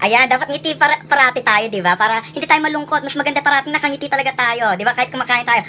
Ayan, dapat ngiti parati tayo, di ba? Para hindi tayo malungkot. Mas maganda parati nakangiti talaga tayo, di ba? Kahit kumakain tayo.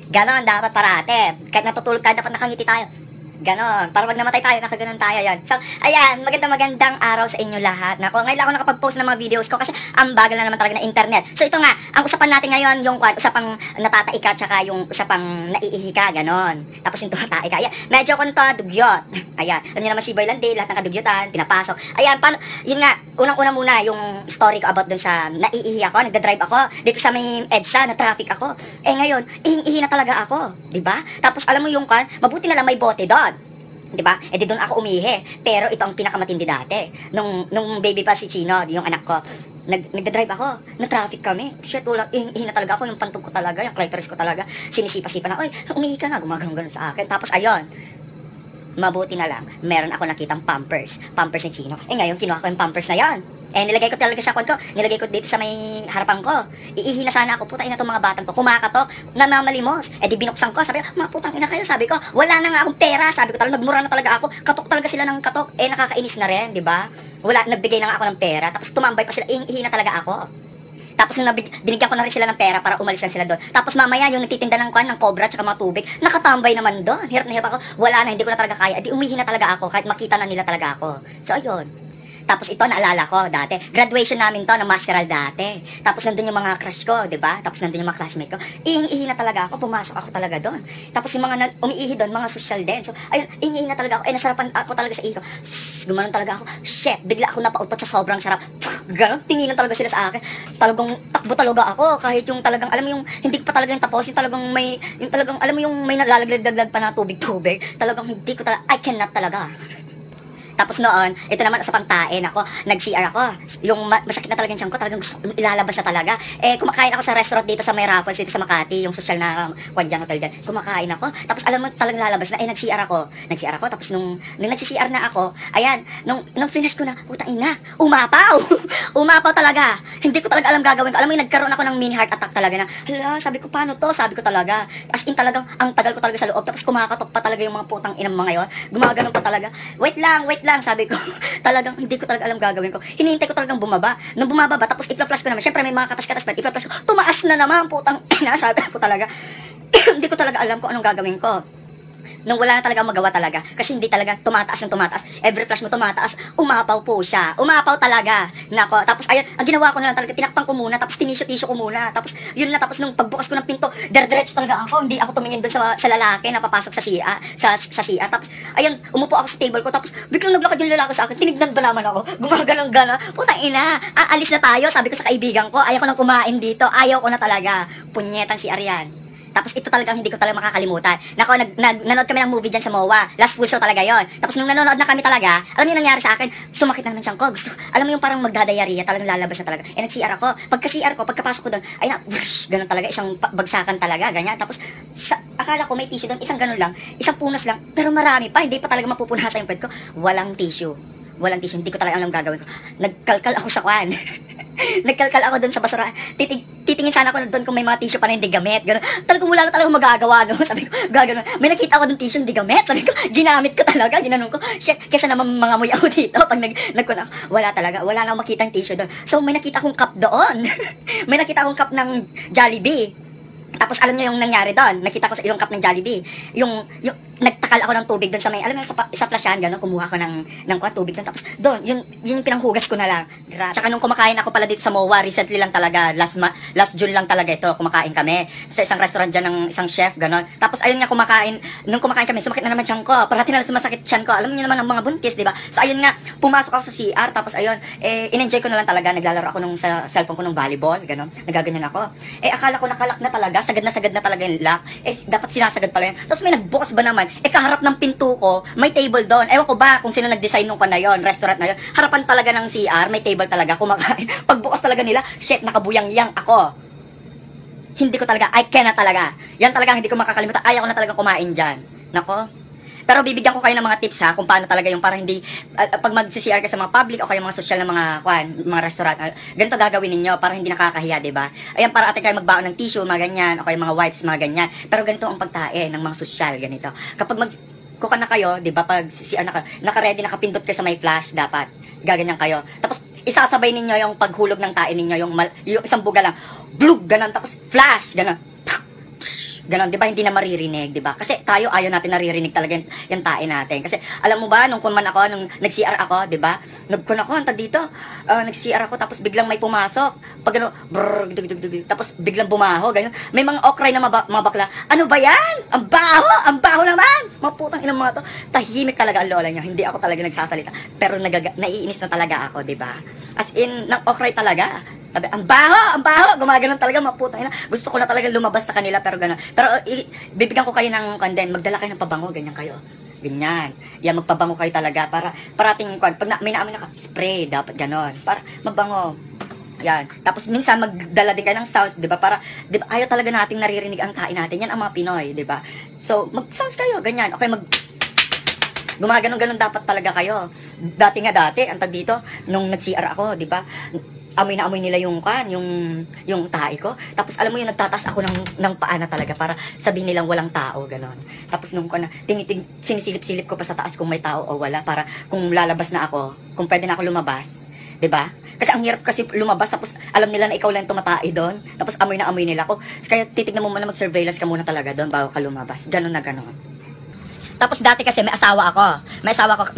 Ganon, dapat parati. Kahit natutulog tayo, dapat nakangiti tayo. Ganon. Para wag namatay tayo, nakaganon tayo yan. So, ayan, magandang araw sa inyo lahat. Nako, ngayon lang ako nakapag-post ng mga videos ko kasi ang bagal na naman talaga ng internet. So, ito nga, ang usapan natin ngayon, yung usapang natatae ka, tsaka yung usapang naiihi ka, ganon. Tapos yung tumatae ka. Ayan, medyo ako nito, dugyot. Ayan, alam niyo naman si Boy Lande, lahat ng kadugyotan, pinapasok. Ayan, paano, yun nga, unang-una muna yung story ko about dun sa naiihi ako, nagdadrive ako, dito sa may EDSA, na traffic ako. Eh ngayon, ihing-ihi na talaga ako, di ba? Tapos alam mo yung mabuti na lang may bote doon. 'Di ba? Eh di doon ako umihi. Pero ito ang pinakamatindi dati. Nung baby pa si Chino, yung anak ko, nagda-drive ako, na-traffic kami. Shit, wala, ihina talaga ako, yung pantog ko talaga, yung clitoris ko talaga, sinisipa-sipa na, oy, umihi ka na, gumagano'n sa akin. Tapos ayun, mabuti na lang, meron ako nakitang pampers ni Chino. Eh ngayon, kinuha ko yung pampers na yan. Eh, nilagay ko talaga sa kwan ko, nilagay ko dito sa may harapan ko. Iihi na sana ako, puta ina itong mga batang to, kumakatok, namamalimos. Eh, di binuksan ko, sabi ko, mga putang ina kayo, sabi ko, wala na nga akong pera, sabi ko talaga, nagmura na talaga ako, katok talaga sila ng katok, eh, nakakainis na rin, di ba? Wala, nagbigay na nga ako ng pera, tapos tumambay pa sila, ihi na talaga ako. Tapos nung binigyan ko na rin sila ng pera para umalis na sila doon. Tapos mamaya yung nagtitinda ng kwan, ng cobra, tsaka mga tubig, nakatambay naman doon. Hirap na hirap ako, wala na, hindi ko na talaga kaya. Di umihi na talaga ako, kahit makita na nila talaga ako. So, ayun. Tapos ito, naalala ko dati, graduation namin to ng masteral dati. Tapos nandun yung mga crush ko, di ba? Tapos nandun yung mga classmate ko. Ihing-ihi na talaga ako, pumasok ako talaga doon. Tapos yung mga umiihi doon, mga social din. So, ayun, ihing-ihi na talaga ako. Eh, nasarapan ako talaga sa ihi ko. Gumanon talaga ako. Shit, bigla ako napautot sa sobrang sarap. Ganon, tinginan talaga sila sa akin. Talagang takbo talaga ako. Kahit yung talagang, alam mo yung, hindi pa talaga yung tapos, yung talagang may, yung talagang, alam mo yung may naglalaglag pa na tubig-tubig. Talagang hindi ko talaga, I cannot talaga. Tapos noon, ito naman sa pangtain ako, nag-CR ako. Yung masakit na talaga yung tiyan ko, talagang ilalabas na talaga. Eh, kumakain ako sa restaurant dito sa may Raffles, dito sa Makati, yung social na kwadyan hotel dyan. Kumakain ako, tapos alam mo talagang lalabas na, eh, nag-CR ako. Tapos nung nag-CR na ako, ayan, nung finish ko na, puta ina, umapaw! Umapaw talaga. Hindi ko talaga alam gagawin ko. Alam mo yung nagkaroon ako ng mini heart attack talaga na, hala, sabi ko, paano to? Sabi ko talaga. As in talagang, ang tagal ko talaga sa loob, tapos kumakatok pa talaga yung mga putang inang mga yon. Gumaganon pa talaga. Wait lang, sabi ko, talagang hindi ko talaga alam gagawin ko. Hinihintay ko talagang bumaba. Nung bumaba ba, tapos ipla-flash ko naman. Syempre may mga katas-katas pa, ipla-flash ko. Tumaas na naman, putang ina, sabi ko talaga. Hindi ko talaga alam kung anong gagawin ko. Nung wala na talaga magawa talaga. Kasi hindi talaga tumataas ng tumataas. Every flash mo tumataas, umapaw po siya. Umapaw talaga. Nako, tapos ayun, ang ginawa ko na lang talaga, tinakpan ko muna, tapos tinisyo-tisyo ko muna. Tapos yun na, tapos nung pagbukas ko ng pinto, diretso talaga ako. Hindi ako tumingin doon sa lalaki na papasok sa siya, sa siya. Tapos ayun, umupo ako sa table ko, tapos biglang naglakad yung lalaki sa akin. Tinignan ba naman ako? Gumagalang gana. Putang ina, aalis na tayo, sabi ko sa kaibigan ko. Ayaw ko nang kumain dito. Ayaw ko na talaga. Punyetang si Arian. Tapos ito talagang hindi ko talaga makakalimutan. Nako, nanood kami ng movie dyan sa MOA. Last full show talaga yon. Tapos nung nanonood na kami talaga, alam niyo nangyari sa akin, sumakit na naman siyang ko. Gusto, alam mo yung parang magdadayariya, talagang lalabas na talaga. Eh, nag-CR ako. Pagka-CR ko, pagkapasok ko doon, ay na, ganun talaga, isang bagsakan talaga, ganyan. Tapos, akala ko may tissue doon, isang ganun lang, isang punas lang, pero marami pa, hindi pa talaga mapupunasan yung pwede ko. Walang tissue, hindi ko talaga alam gagawin ko. Nagkalkal ako sa kwan. Nagkalkal ako doon sa basura. Titingin sana ako doon kung may mga tissue pa na hindi gamit. Ganun. Talagang wala na talagang magagawa, no? Sabi ko, gagano. May nakita ako ng tissue hindi gamit. Sabi ko, ginamit ko talaga. Ginanong ko, shit, kesa naman mga amoy ako dito. Pag wala talaga. Wala na akong makitang tissue doon. So, may nakita akong cup doon. May nakita akong cup ng Jollibee. Tapos alam niyo yung nangyari doon, nakita ko sa yung cup ng Jollibee, yung nagtakal ako ng tubig doon sa may, alam mo sa plasyan, gano'n, kumuha ko ng tubig doon, tapos doon, yung pinanghugas ko na lang. Grabe. Tsaka nung kumakain ako pala dito sa MOA, recently lang talaga, last June lang talaga ito, kumakain kami sa isang restaurant dyan ng isang chef, gano'n. Tapos ayun nga nung kumakain kami, sumakit na naman tiyan ko, parati na lang sumasakit tiyan ko, alam niyo naman ang mga buntis, di ba? So ayun nga, pumasok ako sa CR, tapos ayun, in-enjoy ko na lang talaga, naglalaro ako nung sa cellphone ko ng volleyball, gano'n, nagaganyan ako. Akala ko nakalak na talaga, sagad na talaga yung lock. Dapat sinasagad pala yun. Tapos may nagbukas ba naman, kaharap ng pinto ko, may table doon. Ewan ko ba kung sino nag-design nung pa na yun, restaurant na yun. Harapan talaga ng CR, may table talaga, kumakain. Pagbukas talaga nila, shit, nakabuyang-yang ako. Hindi ko talaga, I cannot talaga. Yan talaga hindi ko makakalimutan. Ayaw ko na talaga kumain dyan. Nako. Pero bibigyan ko kayo ng mga tips ha, kung paano talaga yung para hindi, pag mag-CR ka sa mga public o kaya mga social na mga restaurant, ganito gagawin ninyo para hindi nakakahiya, diba? Ayan, para ate kayo magbaon ng tissue, mga ganyan, o kaya mga wipes, mga ganyan. Pero ganito ang pagtae ng mga social, ganito. Kapag kuka na kayo, diba, pag CR na kayo, naka-ready, nakapindot kayo sa may flash, dapat, gaganyan kayo. Tapos, isasabay ninyo yung paghulog ng tae ninyo, yung isang buga lang, blug, ganon, tapos flash, ganon, ganon, di ba, hindi na maririnig, di ba? Kasi tayo, ayaw natin naririnig talaga yung tae natin. Kasi, alam mo ba, nung kuman ako, nung nag-CR ako, di ba? Nagkun ako, antag dito, nag-CR ako, tapos biglang may pumasok. Pag ano, brrr, tapos biglang bumaho, ganyan. May mga okray na mabakla. Ano ba yan? Ang baho naman! Maputang inang mga to. Tahimik talaga ang lola niya. Hindi ako talaga nagsasalita. Pero naiinis na talaga ako, di ba? As in, ng okray talaga. Sabi, ang baho, gumaganon talaga, maputang ina. Gusto ko na talaga lumabas sa kanila, pero gano'n. Pero, bibigyan ko kayo ng kanden, magdala kayo ng pabango, ganyan kayo. Ganyan. Yan, magpabango kayo talaga, para parating, pag may naamin na spray, dapat gano'n. Para magbango. Yan. Tapos, minsan, magdala din kayo ng sounds, di ba? Para, di ba, ayaw talaga nating naririnig ang kain natin. Yan ang mga Pinoy, di ba? So, mag-sounds kayo, ganyan. Okay, gumaganon-ganon dapat talaga kayo. Dati, antag dito, nung nag-CR ako, di ba? Amoy na amoy nila yung tae ko. Tapos alam mo yung nagtatas ako ng paa na talaga para sabihin nilang walang tao, ganon. Tapos nung sinisilip-silip ko pa sa taas kung may tao o wala, para kung lalabas na ako, kung pwede na ako lumabas, 'di ba? Kasi ang hirap kasi lumabas, tapos alam nila na ikaw lang tumatae doon, tapos amoy na amoy nila ako. Kaya titignan mo muna, mag-surveillance ka muna talaga doon bago ka lumabas. Ganon na ganon. Tapos dati kasi may asawa ako.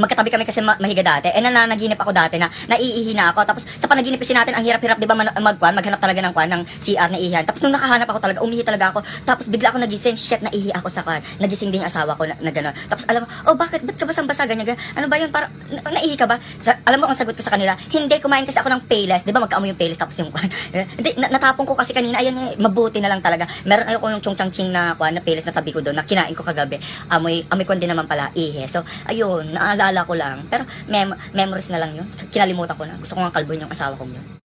Magkatabi kami kasi mahiga dati. Nananaginip ako dati na naiihi na ako. Tapos sa panaginip kasi natin, ang hirap-hirap 'di ba maghanap talaga ng ng CR na ihihan. Tapos nung nakahanap ako talaga, umihi talaga ako. Tapos bigla ako nagising, shit, naihi ako sa nagising din yung asawa ko na gano'n. Tapos alam mo, ba't ka basang-basa ganyan? Ano ba 'yun? Para naihi ka ba? Alam mo ang sagot ko sa kanila, hindi, kumain kasi ako ng Payless, 'di ba? Magkaamoy yung Payless tapos yung hindi, natapon ko kasi kanina, ayan, mabuti na lang talaga. Meron ako yung chong-chang-ching na na Payless na tabi ko doon, na kinain ko kagabi. Amoy ko din naman pala, ihe. So, ayun, naalala ko lang. Pero, memories na lang yun. Kinalimutan ko na. Gusto ko nga kalbuhin yung asawa ko yun.